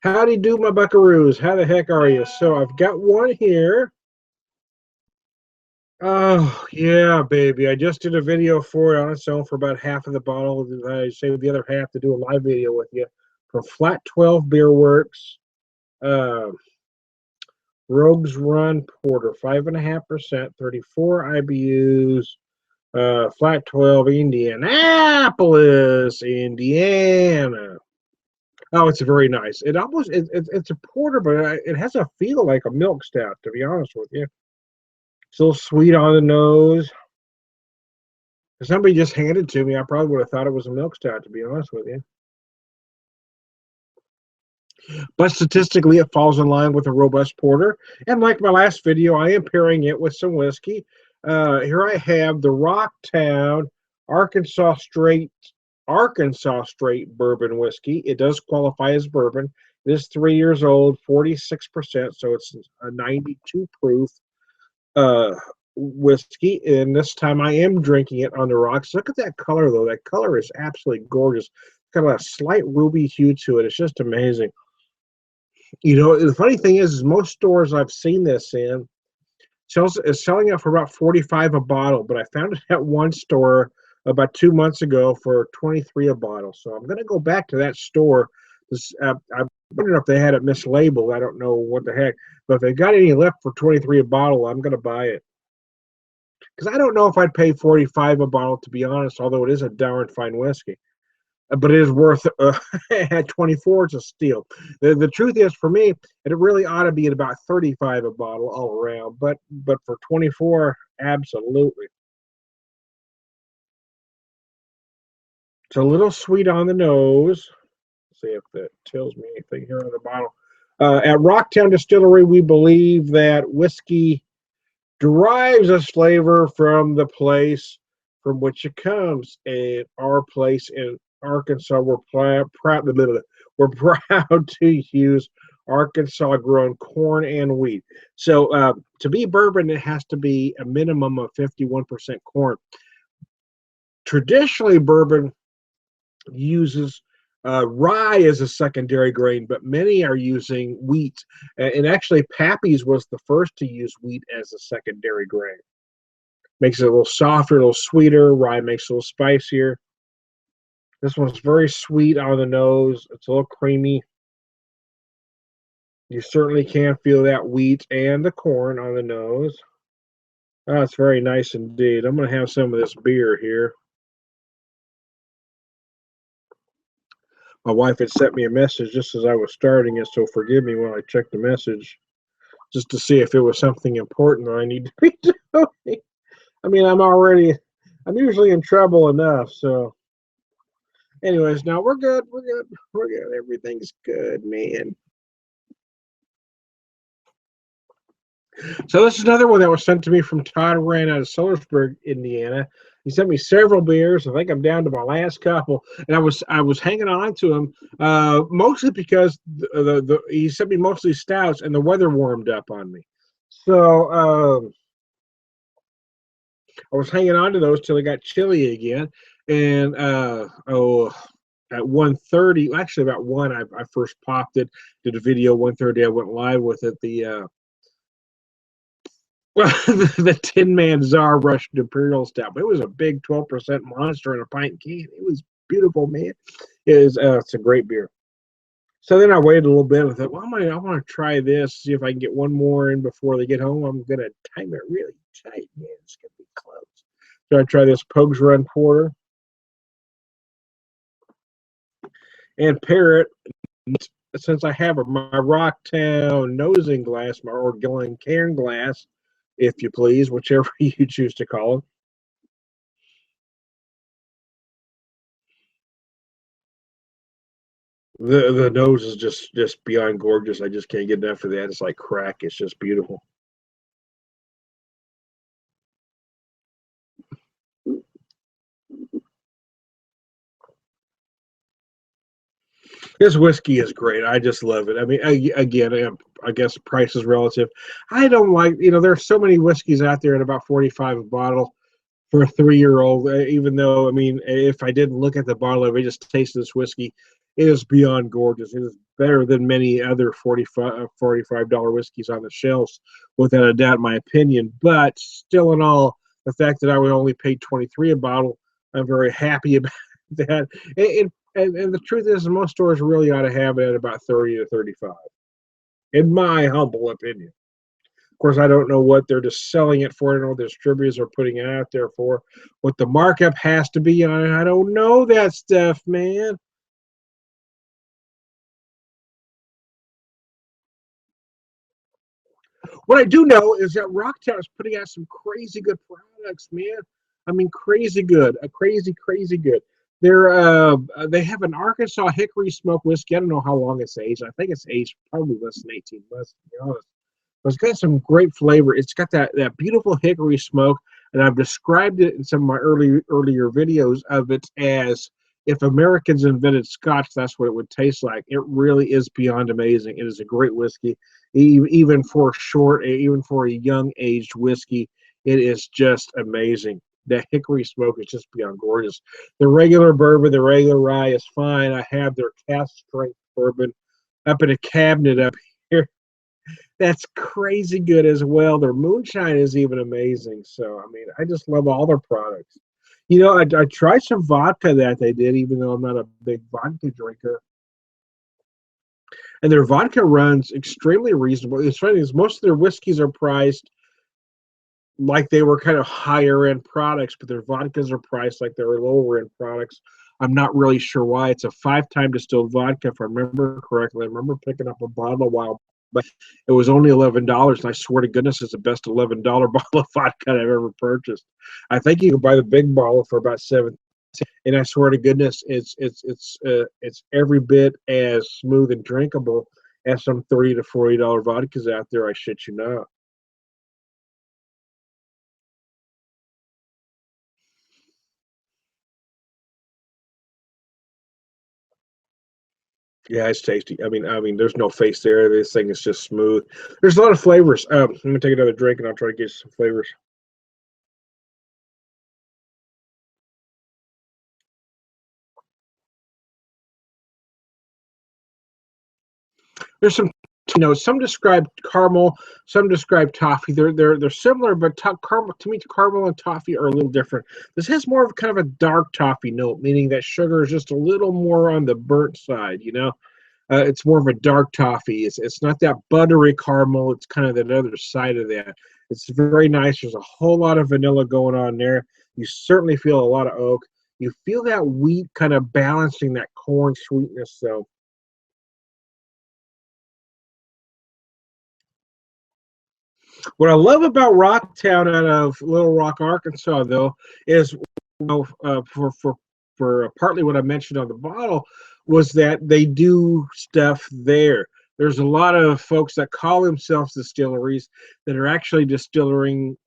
Howdy do, my buckaroos. How the heck are you? So I've got one here. Oh, yeah, baby. I just did a video for it on its own for about half of the bottle. I saved the other half to do a live video with you. From Flat 12 Beer Works. Uh, Rogues Run Porter, 5.5%, 34 IBUs. Flat 12, Indianapolis, Indiana. Oh, it's very nice. It's a porter, but it has a feel like a milk stout, to be honest with you. It's a little sweet on the nose. If somebody just handed it to me, I probably would have thought it was a milk stout, to be honest with you. But statistically, it falls in line with a robust porter. And like my last video, I am pairing it with some whiskey. Here I have the Rocktown Arkansas Straight Bourbon Whiskey. It does qualify as bourbon. It is 3 years old, 46%, so it's a 92 proof whiskey. And this time I am drinking it on the rocks. Look at that color, though. That color is absolutely gorgeous. It's got a slight ruby hue to it. It's just amazing. You know, the funny thing is most stores I've seen this in is selling it for about $45 a bottle, but I found it at one store about 2 months ago for $23 a bottle. So I'm going to go back to that store. I wonder if they had it mislabeled. I don't know what the heck. But if they got any left for $23 a bottle, I'm going to buy it. Because I don't know if I'd pay $45 a bottle, to be honest, although it is a darn fine whiskey. But it is worth at 24. It's a steal. The truth is, for me, it really ought to be at about 35 a bottle all around. But for 24, absolutely. It's a little sweet on the nose. Let's see if that tells me anything here on the bottle. At Rocktown Distillery, we believe that whiskey derives its flavor from the place from which it comes. And our place in Arkansas, we're proud to use Arkansas-grown corn and wheat. So to be bourbon, it has to be a minimum of 51% corn. Traditionally, bourbon uses rye as a secondary grain, but many are using wheat. And actually, Pappy's was the first to use wheat as a secondary grain. Makes it a little softer, a little sweeter. Rye makes it a little spicier. This one's very sweet on the nose. It's a little creamy. You certainly can feel that wheat and the corn on the nose. Oh, it's very nice indeed. I'm going to have some of this beer here. My wife had sent me a message just as I was starting it, so forgive me when I checked the message just to see if it was something important that I need to be doing. I mean, I'm usually in trouble enough, so. Anyways, now we're good. We're good. Everything's good, man. So this is another one that was sent to me from Todd Rand out of Sellersburg, Indiana. He sent me several beers. I think I'm down to my last couple, and I was hanging on to them mostly because he sent me mostly stouts, and the weather warmed up on me. So I was hanging on to those till it got chilly again, and at 1:30, actually about 1, I first popped it, did a video. 1:30, I went live with it. The Tin Man Czar Russian Imperial Stout. But it was a big 12% monster in a pint can. It was beautiful, man. It's a great beer. So then I waited a little bit and thought, well, I want to try this, see if I can get one more in before they get home. I'm going to time it really tight, man. It's going to be close. So I try this Pogues Run Porter and pair it, since I have my Rocktown nosing glass, my Glencairn glass, if you please, whichever you choose to call it. The nose is just beyond gorgeous. I just can't get enough of that. It's like crack. It's just beautiful. This whiskey is great. I just love it. I mean, again, I guess price is relative. I don't like, there's so many whiskeys out there at about $45 a bottle for a 3-year-old. Even though, I mean, if I didn't look at the bottle, if I just tasted this whiskey, it is beyond gorgeous. It is better than many other $45 whiskeys on the shelves, without a doubt, in my opinion. But still, in all, the fact that I would only pay 23 a bottle, I'm very happy about that. And the truth is, most stores really ought to have it at about 30 to 35, in my humble opinion. Of course, I don't know what they're just selling it for. I don't know what the distributors are putting it out there for. What the markup has to be on it, I don't know that stuff, man. What I do know is that Rocktown is putting out some crazy good products, man. I mean, crazy good, crazy good. They have an Arkansas Hickory Smoke whiskey. I don't know how long it's aged. I think it's aged probably less than 18 months, to be honest. But it's got some great flavor. It's got that beautiful hickory smoke, and I've described it in some of my earlier videos of it as if Americans invented Scotch, that's what it would taste like. It really is beyond amazing. It is a great whiskey, even for a young aged whiskey. It is just amazing. That hickory smoke is just beyond gorgeous. The regular bourbon, the regular rye is fine. I have their cask strength bourbon up in a cabinet up here. That's crazy good as well. Their moonshine is even amazing. So, I mean, I just love all their products. I tried some vodka that they did, even though I'm not a big vodka drinker. And their vodka runs extremely reasonable. It's funny is most of their whiskeys are priced like they were kind of higher end products, but their vodkas are priced like they were lower end products. I'm not really sure why. It's a 5-time distilled vodka, if I remember correctly. I remember picking up a bottle a while, but it was only $11, and I swear to goodness, it's the best $11 bottle of vodka I've ever purchased. I think you can buy the big bottle for about $7, and I swear to goodness, it's every bit as smooth and drinkable as some $30 to $40 vodkas out there. I shit you not. Yeah, it's tasty. I mean, there's no face there. This thing is just smooth. There's a lot of flavors. I'm gonna take another drink and I'll try to get some flavors. There's some describe caramel, some describe toffee. They're similar, but caramel to me, caramel and toffee are a little different. This has more of kind of a dark toffee note, meaning that sugar is just a little more on the burnt side. It's more of a dark toffee. It's not that buttery caramel. It's kind of that other side of that. It's very nice. There's a whole lot of vanilla going on there. You certainly feel a lot of oak. You feel that wheat kind of balancing that corn sweetness. So what I love about Rocktown out of Little Rock, Arkansas, though, is for partly what I mentioned on the bottle was that they do stuff there. There's a lot of folks that call themselves distilleries that are actually distilling.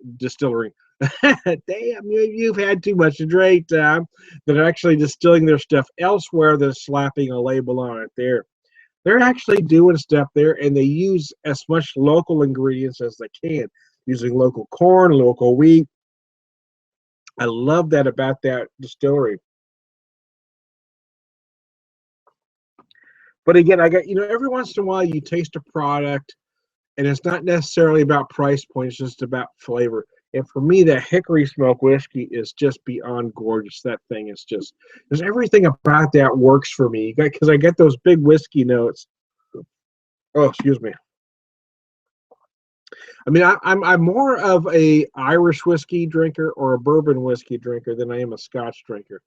Damn, you've had too much to drink, Tom. That are actually distilling their stuff elsewhere than slapping a label on it there. They're actually doing stuff there, and they use as much local ingredients as they can, using local corn, local wheat. I love that about that distillery. But again, I got every once in a while you taste a product, and it's not necessarily about price point; it's just about flavor. And for me, that hickory smoke whiskey is just beyond gorgeous. That thing is just there's everything about that works for me because I get those big whiskey notes. Oh, excuse me. I mean, I'm more of a Irish whiskey drinker or a bourbon whiskey drinker than I am a Scotch drinker.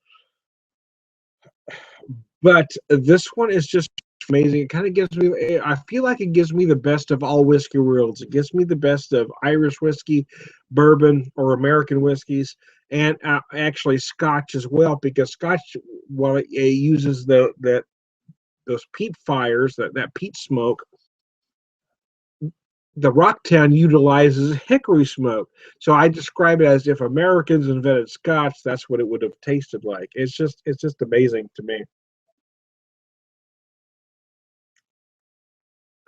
But this one is just amazing. It kind of gives me, I feel like it gives me the best of all whiskey worlds. It gives me the best of Irish whiskey, bourbon, or American whiskeys, and actually Scotch as well, because Scotch, while it uses those peat fires, that peat smoke, the Rocktown utilizes hickory smoke. So I describe it as if Americans invented Scotch, that's what it would have tasted like. It's just amazing to me.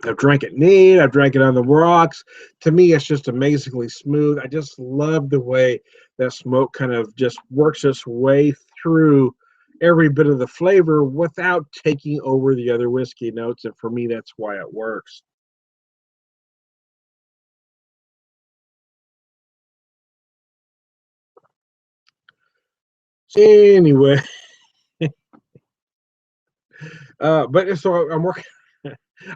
I've drank it neat. I've drank it on the rocks. To me, it's just amazingly smooth. I just love the way that smoke kind of just works its way through every bit of the flavor without taking over the other whiskey notes. And for me, that's why it works. Anyway, but so I'm working.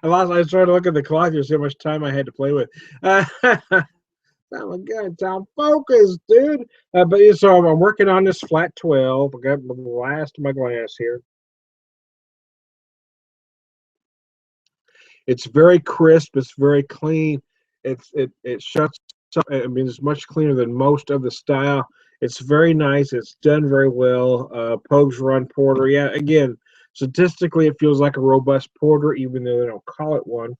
I started looking at the clock to see how much time I had to play with. Oh my God, it's on focus, dude. But yeah, so I'm working on this flat 12. I got the last of my glass here. It's very crisp. It's very clean. It shuts up. I mean, it's much cleaner than most of the style. It's very nice. It's done very well. Pogues Run Porter. Yeah, again, statistically, it feels like a robust porter, even though they don't call it one.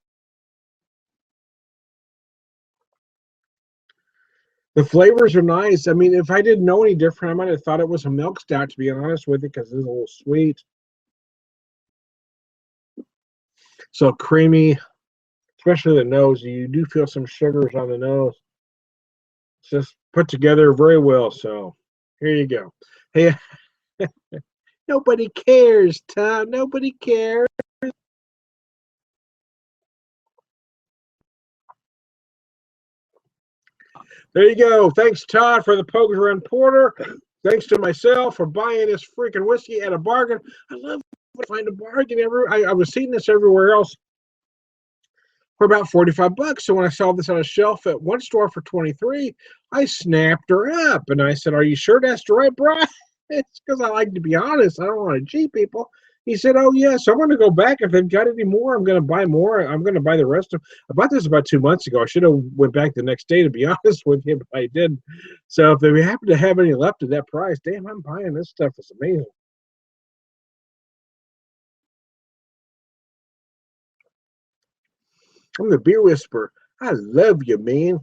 The flavors are nice. I mean, if I didn't know any different, I might have thought it was a milk stout, to be honest with you, because it's a little sweet. So creamy, especially the nose. You do feel some sugars on the nose. It's just put together very well. So here you go. Hey, nobody cares, Tom. Nobody cares. There you go. Thanks, Todd, for the Pogues Run Porter. Thanks to myself for buying this freaking whiskey at a bargain. I love to find a bargain everywhere. I was seeing this everywhere else for about 45 bucks. So when I saw this on a shelf at one store for 23, I snapped her up and I said, "Are you sure that's the right price?" It's because I like to be honest. I don't want to cheat people. He said, "Oh yeah, so I'm going to go back. If they've got any more, I'm going to buy more. I'm going to buy the rest of." I bought this about 2 months ago. I should have went back the next day to be honest with you, but I didn't. So if they happen to have any left at that price, damn, I'm buying this stuff. It's amazing. I'm the beer whisperer. I love you, man.